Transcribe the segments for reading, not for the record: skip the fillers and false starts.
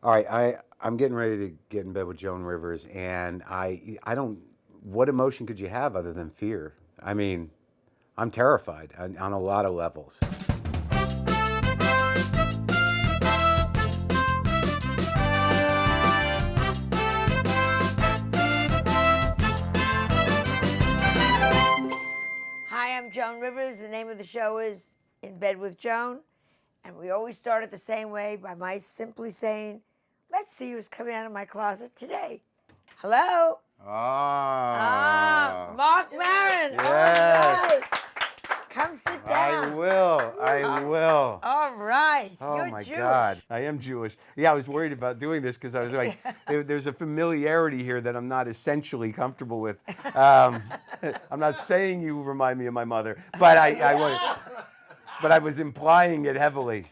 All right, I'm getting ready to get in bed with Joan Rivers, and I don't. What emotion could you have other than fear? I mean, I'm terrified on a lot of levels. Hi, I'm Joan Rivers. The name of the show is In Bed with Joan. And we always start it the same way by my simply saying, let's see who's coming out of my closet today. Hello? Marc Maron. Yes. All right. Come sit down. I will. I will. All right. Oh You're my Jewish. God, I am Jewish. Yeah, I was worried about doing this because I was like, there's a familiarity here that I'm not essentially comfortable with. I'm not saying you remind me of my mother, but I was implying it heavily.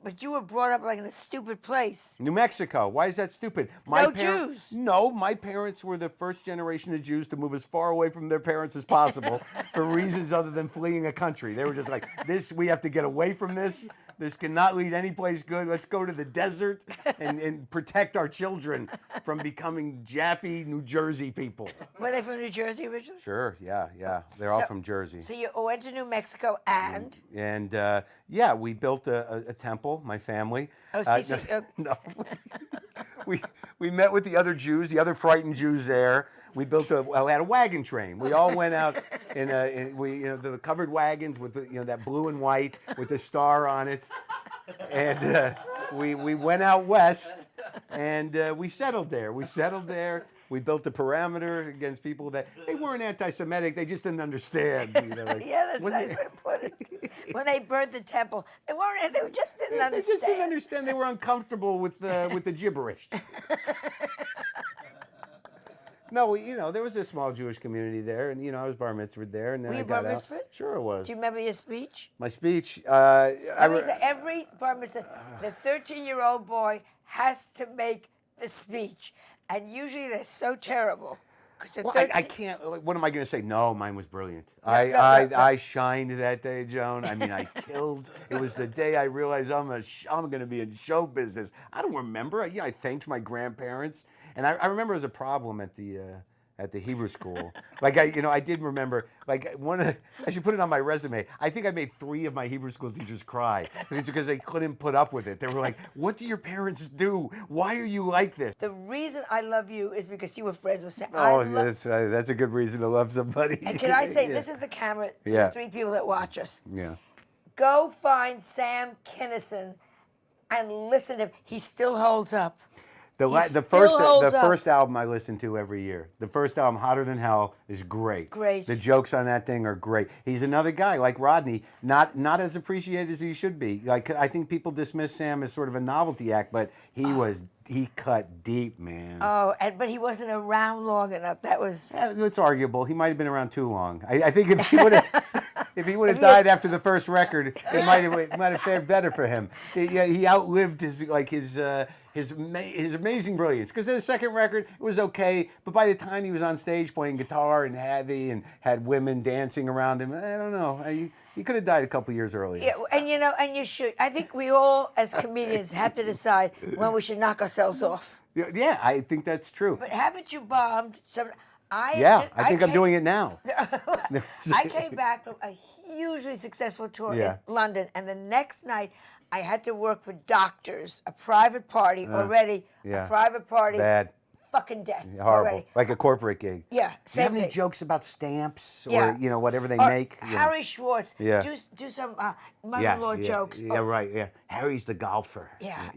But you were brought up like in a stupid place. New Mexico. Why is that stupid? Jews. No, my parents were the first generation of Jews to move as far away from their parents as possible for reasons other than fleeing a country. They were just like, we have to get away from this. This cannot lead any place good. Let's go to the desert and protect our children from becoming jappy New Jersey people. Were they from New Jersey originally? Sure, yeah. They're all from Jersey. So you went to New Mexico and? And we built a temple, my family. Oh, No. we met with the other Jews, the other frightened Jews there. We built we had a wagon train. We all went out in the covered wagons with that blue and white with the star on it, and we went out west, and we settled there. We built a parameter against people that they weren't anti-Semitic. They just didn't understand. Yeah, that's a nice way to put it. When they burned the temple, they just didn't understand. They just didn't understand. They were uncomfortable with the gibberish. No, there was a small Jewish community there, and I was bar mitzvahed there, and then Were I you got bar out. mitzvahed? Sure, it was. Do you remember your speech? My speech. Every bar mitzvah, the 13-year-old boy has to make the speech, and usually they're so terrible. Well, I can't. What am I going to say? No, mine was brilliant. I shined that day, Joan. I mean, I killed. It was the day I realized I'm going to be in show business. I don't remember. I thanked my grandparents, and I remember it was a problem at the Hebrew school. Like I did remember. Like I should put it on my resume. I think I made 3 of my Hebrew school teachers cry because they couldn't put up with it. They were like, "What do your parents do? Why are you like this?" The reason I love you is because you were friends with Sam. Oh, that's a good reason to love somebody. And can I say, this is the camera to the 3 people that watch us. Yeah. Go find Sam Kinison and listen to him. He still holds up. The first album I listen to every year. The first album, Hotter Than Hell, is great. Great. The jokes on that thing are great. He's another guy like Rodney, not as appreciated as he should be. Like I think people dismiss Sam as sort of a novelty act, but he cut deep, man. Oh, but he wasn't around long enough. That was. It's arguable. He might have been around too long. I think if he would have died after the first record, it might have fared better for him. He outlived his amazing brilliance. Because the second record, it was okay, but by the time he was on stage playing guitar and heavy and had women dancing around him, I don't know. He could have died a couple years earlier. Yeah, and you should. I think we all, as comedians, have to decide when we should knock ourselves off. Yeah, I think that's true. But haven't you bombed some? I think I'm doing it now. I came back from a hugely successful tour in London, and the next night I had to work for doctors, a private party already. Yeah. A private party. Bad. Fucking death. Horrible. Already. Like a corporate gig. Yeah. Do you have any jokes about stamps or whatever they make? Harry Schwartz. Yeah. Do some mother-in-law jokes. Yeah, right. Yeah. Harry's the golfer. Yeah.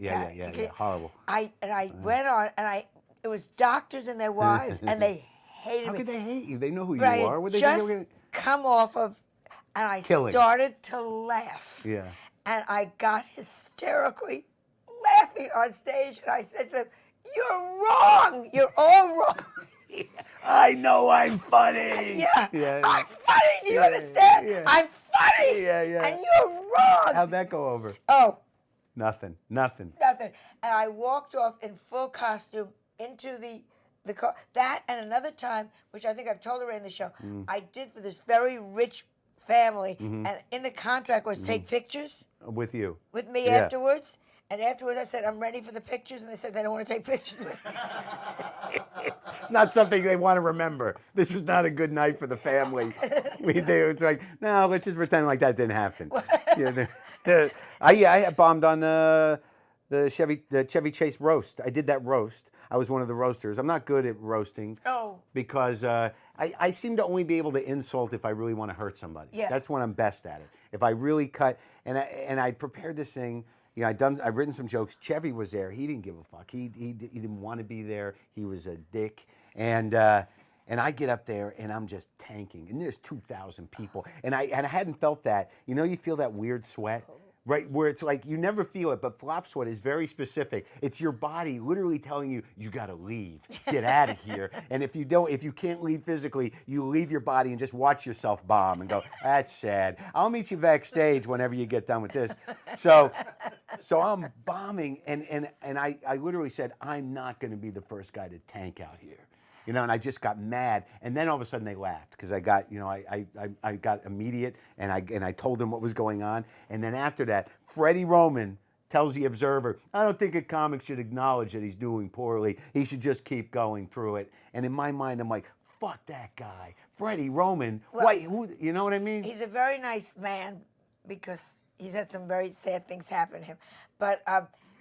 Horrible. I went on and it was doctors and their wives and they hated me. How could they hate you? They know who you Right. are. What they just think they were gonna... come off of, and I started to laugh. Yeah. And I got hysterically laughing on stage, and I said to them, "You're wrong. You're all wrong." I know I'm funny. I'm funny. Do you understand? Yeah. I'm funny. Yeah. And you're wrong. How'd that go over? Oh. Nothing. And I walked off in full costume into the car. That and another time, which I think I've told already in the show, I did for this very rich family, and in the contract was take pictures with you. With me afterwards. And afterwards, I said, I'm ready for the pictures. And they said they don't want to take pictures with me. Not something they want to remember. This is not a good night for the family. It's like, no, let's just pretend like that didn't happen. I bombed on the Chevy Chase roast. I did that roast. I was one of the roasters. I'm not good at roasting. Oh. Because I seem to only be able to insult if I really want to hurt somebody. Yeah. That's when I'm best at it. If I really cut, and I prepared this thing. You know, I've written some jokes. Chevy was there. He didn't give a fuck. He didn't want to be there. He was a dick. And I get up there and I'm just tanking. And there's 2,000 people. And I hadn't felt that. You know, you feel that weird sweat, right? Where it's like you never feel it, but flop sweat is very specific. It's your body literally telling you, you got to leave, get out of here. And if you can't leave physically, you leave your body and just watch yourself bomb and go, that's sad. I'll meet you backstage whenever you get done with this. So I'm bombing, and I literally said, I'm not going to be the first guy to tank out here. You know, and I just got mad, and then all of a sudden they laughed because I got, you know, I got immediate, and I told them what was going on, and then after that, Freddie Roman tells the Observer, I don't think a comic should acknowledge that he's doing poorly. He should just keep going through it. And in my mind, I'm like, fuck that guy, Freddie Roman. Well, Why? Who? You know what I mean? He's a very nice man because he's had some very sad things happen to him, but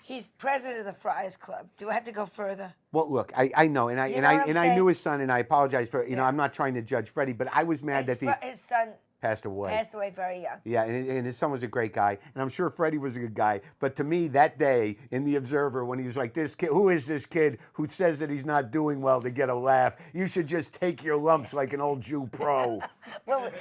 he's president of the Friars Club. Do I have to go further? Well, look, I know, and I knew his son, and I apologize for, you know, I'm not trying to judge Freddie, but I was mad that his son passed away very young. Yeah, and his son was a great guy, and I'm sure Freddie was a good guy. But to me, that day in the Observer, when he was like, "This kid, who is this kid who says that he's not doing well to get a laugh? You should just take your lumps like an old Jew pro." Well,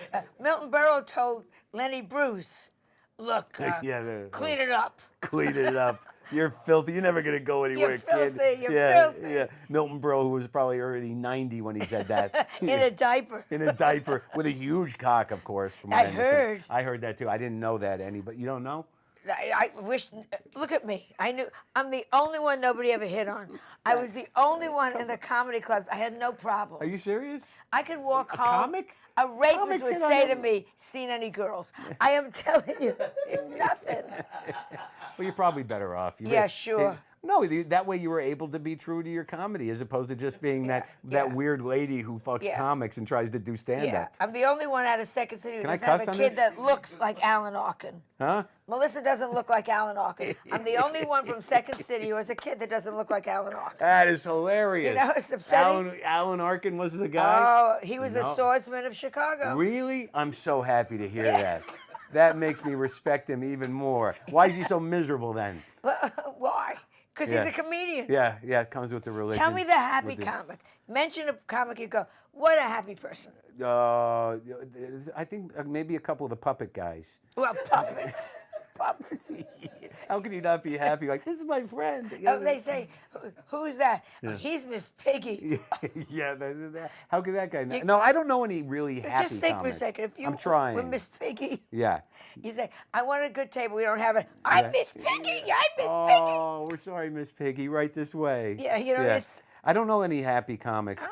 Milton Berle told Lenny Bruce, "Look, clean it up. Clean it up. You're filthy. You're never gonna go anywhere, You're kid." filthy. You're filthy. Yeah. Milton Berle, who was probably already 90 when he said that. In a diaper. In a diaper with a huge cock, of course. From what I understand. heard. I heard that too. I didn't know that, but you don't know? I wish. Look at me. I knew. I'm the only one nobody ever hit on. I was the only one in the comedy clubs. I had no problem. Are you serious? I could walk A home. comic? A rapist Comics would hit on say to you? me, "Seen any girls?" I am telling you, nothing. Well, you're probably better off. Yeah, sure. No, that way you were able to be true to your comedy as opposed to just being that weird lady who fucks comics and tries to do stand-up. Yeah, I'm the only one out of Second City who Can I doesn't have cuss a on kid this? that looks like Alan Arkin. Huh? Melissa doesn't look like Alan Arkin. I'm the only one from Second City who has a kid that doesn't look like Alan Arkin. That is hilarious. You know, it's upsetting. Alan Arkin was the guy? Oh, he was a swordsman of Chicago. Really? I'm so happy to hear that. That makes me respect him even more. Why is he so miserable then? Why? Because he's a comedian. Yeah, it comes with the religion. Tell me the happy comic. Mention a comic, you go, what a happy person. I think maybe a couple of the puppet guys. Well, puppets. Puppets. How can you not be happy? Like, this is my friend. Oh, they say, who's that? Yeah. He's Miss Piggy. Yeah, how could that guy not? No, I don't know any really happy Just think comics. for a second. If you I'm trying. were Miss Piggy, yeah. You say, I want a good table. We don't have it. I'm Miss Piggy. I'm Miss Piggy. Oh, we're sorry, Miss Piggy. Right this way. Yeah, you know, it's... I don't know any happy comics.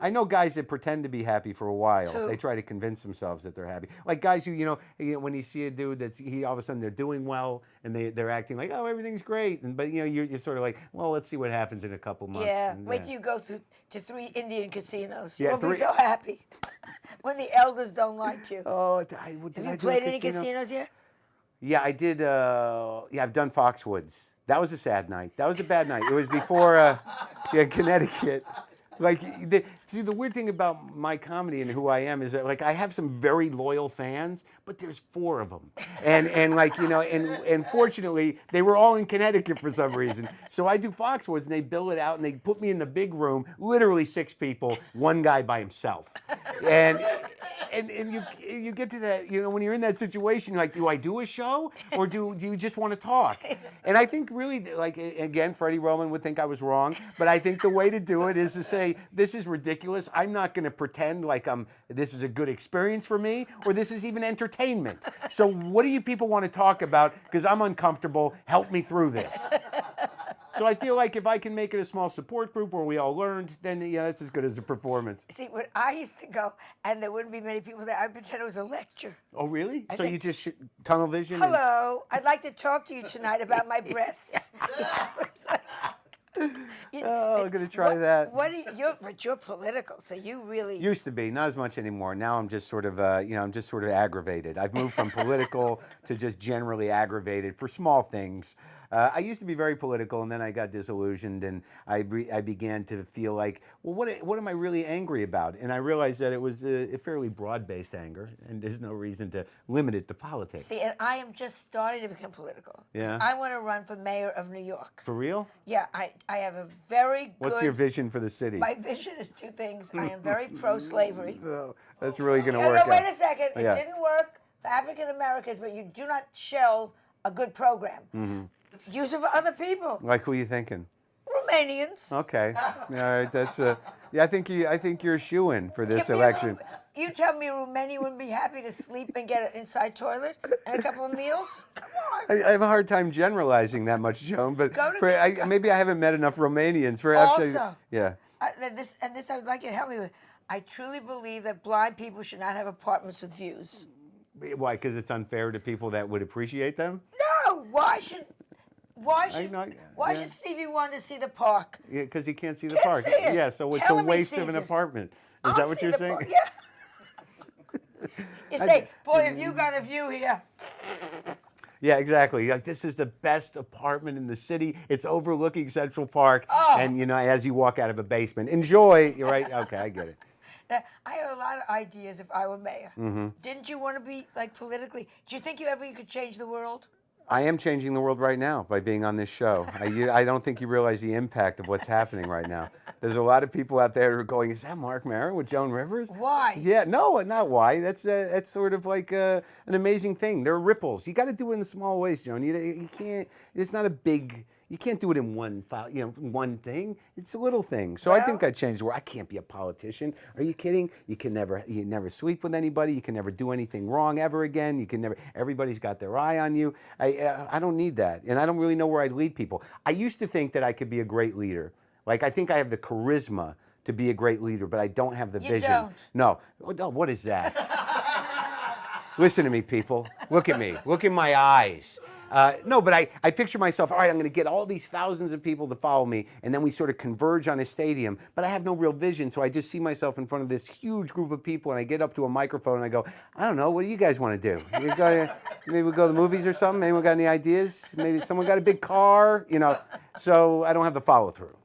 I know guys that pretend to be happy for a while. Who? They try to convince themselves that they're happy. Like guys who, you know, when you see a dude that's all of a sudden they're doing well and they're acting like, oh, everything's great, but you know you're sort of like, well, let's see what happens in a couple months. Yeah, and, wait till you go to 3 Indian casinos. Yeah, You'll be so happy when the elders don't like you. Oh, have you played any casinos yet? Yeah, I did. I've done Foxwoods. That was a sad night. That was a bad night. It was before Connecticut. Like, the weird thing about my comedy and who I am is that, like, I have some very loyal fans, but there's 4 of them. And like, you know, and fortunately, they were all in Connecticut for some reason. So I do Foxwoods, and they bill it out, and they put me in the big room, literally 6 people, 1 guy by himself. And you get to that, you know, when you're in that situation, you're like, do I do a show, or do you just want to talk? And I think really, like, again, Freddie Roman would think I was wrong, but I think the way to do it is to say, this is ridiculous. I'm not going to pretend like this is a good experience for me, or this is even entertainment. So what do you people want to talk about? Because I'm uncomfortable. Help me through this. So I feel like if I can make it a small support group where we all learned, then yeah, that's as good as a performance. See, when I used to go, and there wouldn't be many people there, I'd pretend it was a lecture. Oh, really? So think- you just tunnel vision? and- Hello, I'd like to talk to you tonight about my breasts. Oh, I'm gonna try that. What do but you're political, so you really. Used to be, not as much anymore. Now I'm just sort of, I'm just sort of aggravated. I've moved from political to just generally aggravated for small things. I used to be very political, and then I got disillusioned, and I began to feel like, well, what am I really angry about? And I realized that it was a fairly broad-based anger, and there's no reason to limit it to politics. See, and I am just starting to become political. 'Cause Yeah. I want to run for mayor of New York. For real? Yeah, I have a very good. What's your vision for the city? My vision is two things. I am very pro-slavery. Oh, that's really going to No, work wait out. a second. Yeah. It didn't work for African Americans, but you do not shelve a good program. Mm-hmm. Use it for other people. Like who are you thinking? Romanians. Okay. All right. That's yeah. I think you're a shoo-in for this Give me a election. You tell me a Romanian wouldn't be happy to sleep and get an inside toilet and a couple of meals? Come on. I have a hard time generalizing that much, Joan. But Go to- maybe I haven't met enough Romanians. Perhaps. Also, Yeah. This I would like you to help me with. I truly believe that blind people should not have apartments with views. Why? Because it's unfair to people that would appreciate them. No, why should know, why yeah. should Stevie want to see the park? Yeah, because he can't see the Can't park. see it. Yeah. So it's Tell a him he waste of sees an it. apartment. Is I'll that what see you're the saying? park, yeah. You say, boy, if you got a view here. Yeah, exactly. Like, this is the best apartment in the city. It's overlooking Central Park, Oh. and as you walk out of a basement, enjoy. You're right. Okay, I get it. Now, I have a lot of ideas if I were mayor. Mm-hmm. Didn't you want to be like politically? Do you think you could change the world? I am changing the world right now by being on this show. I don't think you realize the impact of what's happening right now. There's a lot of people out there who are going, is that Marc Maron with Joan Rivers? Why? Yeah, no, not why. That's sort of like an amazing thing. There are ripples. You got to do it in small ways, Joan. You can't, it's not a big, you can't do it in one one thing. It's a little thing. So I think I changed the world. I can't be a politician. Are you kidding? You never sleep with anybody. You can never do anything wrong ever again. You can never, everybody's got their eye on you. I don't need that. And I don't really know where I'd lead people. I used to think that I could be a great leader. Like, I think I have the charisma to be a great leader, but I don't have the vision. Don't. No. What is that? Listen to me, people. Look at me. Look in my eyes. No, but I picture myself, all right, I'm going to get all these thousands of people to follow me, and then we sort of converge on a stadium, but I have no real vision, so I just see myself in front of this huge group of people, and I get up to a microphone, and I go, I don't know, what do you guys want to do? Maybe we'll go to the movies or something? Anyone got any ideas? Maybe someone got a big car? So I don't have the follow-through.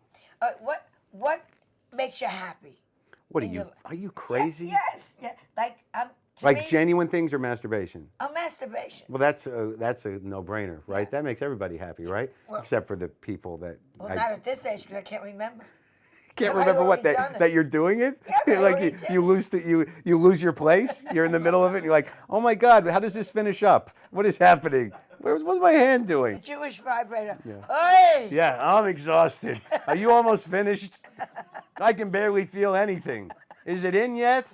What makes you happy? What are you crazy? Yes. Yeah. To Like me, genuine things or masturbation? a masturbation. Well, that's a no-brainer, right? That makes everybody happy, right? Well- Except for the people that Well, not at this age because I can't remember. can't I've remember what already done it. that you're doing it. Yeah, I Like already did. you lose your place. You're in the middle of it. And you're like, oh my God, how does this finish up? What is happening? What's my hand doing? Jewish vibrator. Hey! Yeah, I'm exhausted. Are you almost finished? I can barely feel anything. Is it in yet?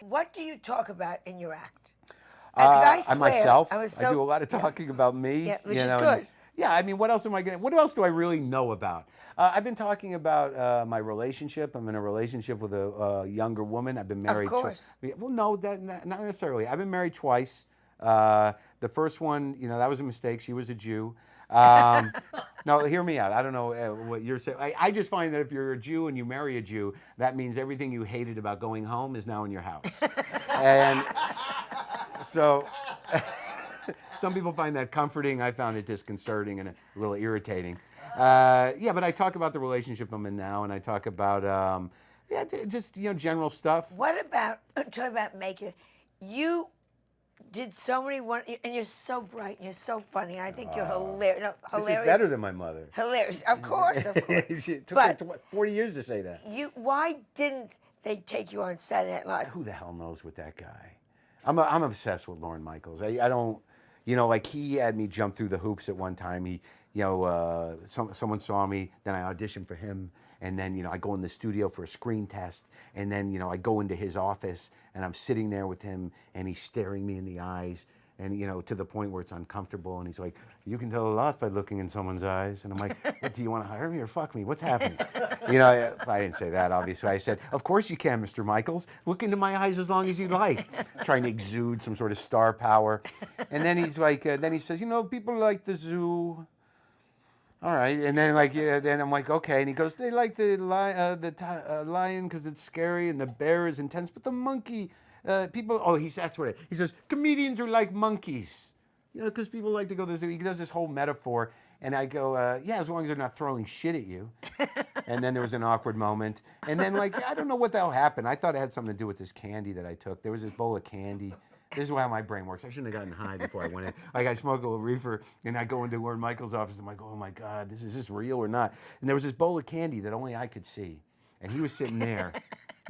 What do you talk about in your act? 'Cause I swear, myself. I was I do a lot of talking about me. Yeah, which you is know, good. Yeah, I mean, what else am I going to, what else do I really know about? I've been talking about my relationship. I'm in a relationship with a younger woman. I've been married. course. Well, no, not necessarily. I've been married twice. The first one, that was a mistake. She was a Jew. No, hear me out. I don't know what you're saying. I just find that if you're a Jew and you marry a Jew, that means everything you hated about going home is now in your house. And so some people find that comforting. I found it disconcerting and a little irritating. Yeah, but I talk about the relationship I'm in now, and I talk about just general stuff. What about, talk about making, you did so many, and you're so bright, and you're so funny, and I think you're hilarious. No, This hilarious. is better than my mother. Hilarious, of course, of course. It took But- her 40 years to say that. Why didn't they take you on Saturday Night Live? Who the hell knows with that guy? I'm obsessed with Lorne Michaels. I don't, like he had me jump through the hoops at one time. He, someone saw me, then I auditioned for him, and then, I go in the studio for a screen test, and then, I go into his office, and I'm sitting there with him, and he's staring me in the eyes, and to the point where it's uncomfortable. And he's like, "You can tell a lot by looking in someone's eyes." And I'm like, "What, do you want to hire me or fuck me? What's happening?" I didn't say that, obviously. I said, "Of course you can, Mr. Michaels. Look into my eyes as long as you like." Trying to exude some sort of star power. And then he's like, then he says, "People like the zoo." All right, and then then I'm like, okay, and he goes, "They like the lion because it's scary, and the bear is intense, but the monkey, people." Oh, that's what he says. Comedians are like monkeys, because people like to go to the zoo. He does this whole metaphor, and I go, yeah, as long as they're not throwing shit at you. And then there was an awkward moment, and then I don't know what the hell happened. I thought it had something to do with this candy that I took. There was this bowl of candy. This is how my brain works. I shouldn't have gotten high before I went in. I smoked a little reefer, and I go into Lord Michael's office. I'm like, oh my God, is this real or not? And there was this bowl of candy that only I could see, and he was sitting there.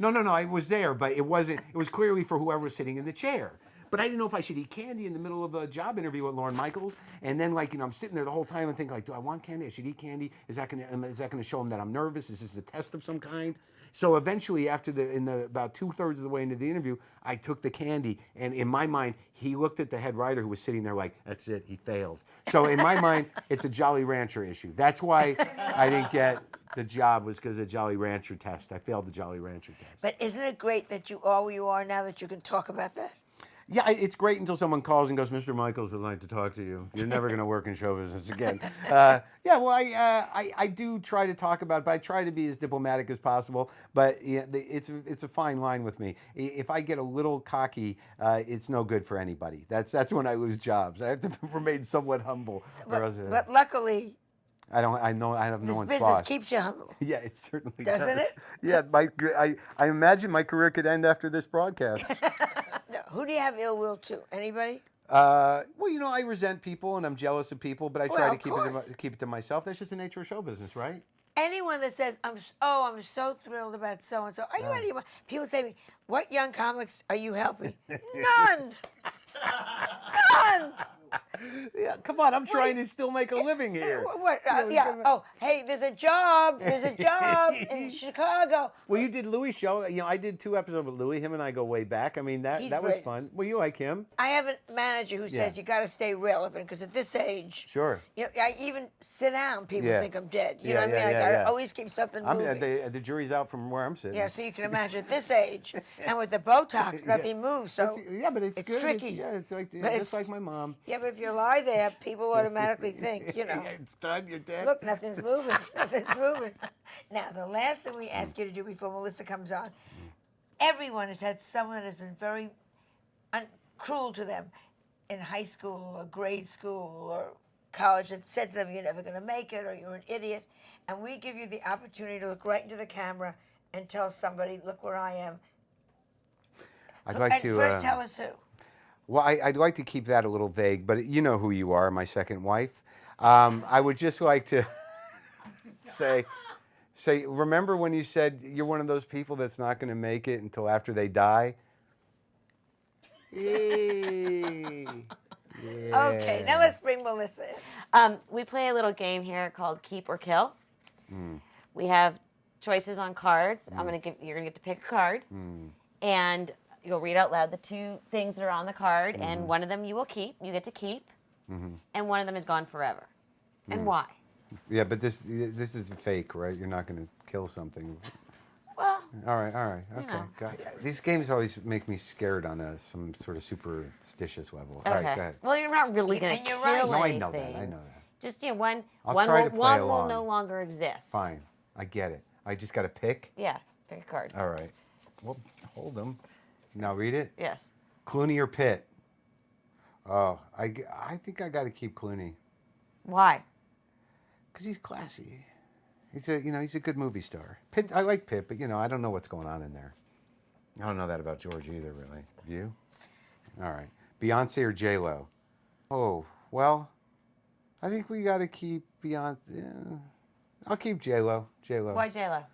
No, I was there, but it wasn't. It was clearly for whoever was sitting in the chair. But I didn't know if I should eat candy in the middle of a job interview at Lorne Michaels. And then, I'm sitting there the whole time and thinking, do I want candy? I should eat candy. Is that gonna show him that I'm nervous? Is this a test of some kind? So eventually, about 2/3 of the way into the interview, I took the candy, and in my mind, he looked at the head writer who was sitting there like, "That's it, he failed." So in my mind, it's a Jolly Rancher issue. That's why I didn't get the job, was because of the Jolly Rancher test. I failed the Jolly Rancher test. But isn't it great that you are where you are now, that you can talk about that? Yeah, it's great until someone calls and goes, "Mr. Michaels would like to talk to you. You're never going to work in show business again." I do try to talk about it, but I try to be as diplomatic as possible. But it's a fine line with me. If I get a little cocky, it's no good for anybody. That's when I lose jobs. I have to remain somewhat humble. But luckily, I have no this one's business boss. keeps you humble. Yeah, it certainly Doesn't does. it? Yeah, I imagine my career could end after this broadcast. No, who do you have ill will to? Anybody? I resent people and I'm jealous of people, but I try to keep it to myself. That's just the nature of show business, right? Anyone that says, I'm so thrilled about so and so. Are you ready? People say to me, "What young comics are you helping?" None. None. Yeah, come on, I'm trying to still make a living here. Hey, there's a job. There's a job in Chicago. Well, you did Louis' show. I did 2 episodes with Louis. Him and I go way back. I mean, that was fun. Well, you like him. I have a manager who says you got to stay relevant, because at this age, sure. I even sit down, people think I'm dead. You know what I mean? I always keep something moving. The jury's out from where I'm sitting. Yeah, so you can imagine at this age, and with the Botox, nothing moves. So but it's good. Tricky. It's like just like my mom. Yeah, but if you lie there, people automatically think, it's done. You're dead. Look, nothing's moving. Nothing's moving. Now, the last thing we ask you to do before Melissa comes on, everyone has had someone that has been very cruel to them in high school or grade school or college, that said to them, "You're never going to make it," or "You're an idiot." And we give you the opportunity to look right into the camera and tell somebody, "Look where I am." I'd like to first tell us who. Well, I'd like to keep that a little vague, but you know who you are, my second wife. I would just like to say, remember when you said you're one of those people that's not going to make it until after they die? Yay. Yeah. Okay, now let's bring Melissa in. We play a little game here called Keep or Kill. We have choices on cards. You're gonna get to pick a card, and you'll read out loud the 2 things that are on the card, and one of them you will keep. You get to keep, and one of them is gone forever. And why? Yeah, but this is fake, right? You're not going to kill something. Well. All right. Okay. Got it. These games always make me scared on some sort of superstitious level. Okay. All right, go ahead. Well, you're not really going to kill anything. No, I know that. Just one I'll try to play one along. will no longer exist. Fine. I get it. I just got to pick? Yeah, pick a card. All right. Well, hold them. Now read it? Yes. Clooney or Pitt? Oh, I think I got to keep Clooney. Why? Because he's classy. He's a good movie star. Pitt, I like Pitt, but I don't know what's going on in there. I don't know that about George either, really. You? All right. Beyonce or J-Lo? Oh, well, I think we got to keep Beyonce. Yeah. I'll keep J-Lo. Why J-Lo?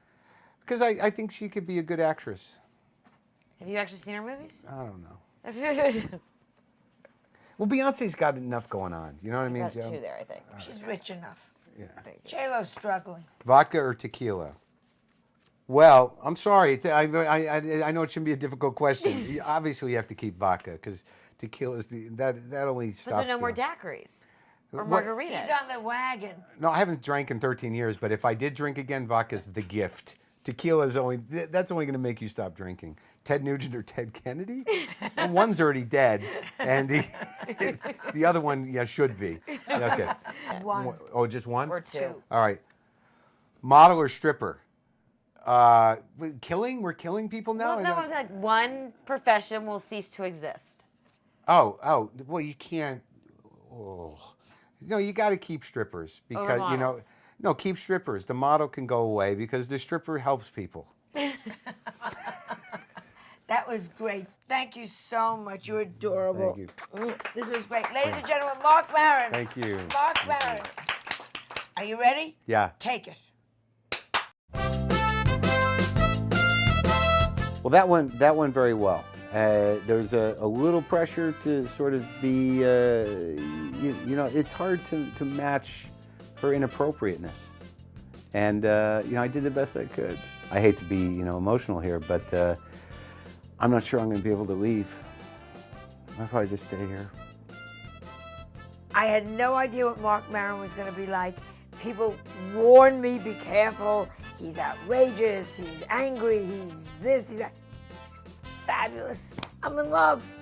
Because I think she could be a good actress. Have you actually seen her movies? I don't know. Well, Beyonce's got enough going on. You know what I mean, got Joe? 2 there, I think. She's rich enough. Yeah. J-Lo's struggling. Vodka or tequila? Well, I'm sorry. I know it shouldn't be a difficult question. Obviously, you have to keep vodka because Tequila is that only So stops. no more the- daiquiris or What- margaritas. He's on the wagon. No, I haven't drank in 13 years, but if I did drink again, vodka's the gift. Tequila is that's only going to make you stop drinking. Ted Nugent or Ted Kennedy? And one's already dead, and the other one, should be. Okay. One. Oh, just one? Or two. Two. All right. Model or stripper? Killing? We're killing people now? Well, no, I'm like one profession will cease to exist. Oh, well, you can't. Oh. No, you got to keep strippers because, models. no, keep strippers. The model can go away because the stripper helps people. That was great. Thank you so much. You're adorable. Thank This was great. Ladies and gentlemen, Marc Maron. Thank you. Marc Thank Maron. you. Are you ready? Yeah. Take it. Well, that went very well. There's a little pressure to sort of be, it's hard to match her inappropriateness. And, I did the best I could. I hate to be, emotional here, but I'm not sure I'm going to be able to leave. I'll probably just stay here. I had no idea what Marc Maron was going to be like. People warned me, be careful. He's outrageous. He's angry. He's this. He's that. He's fabulous. I'm in love.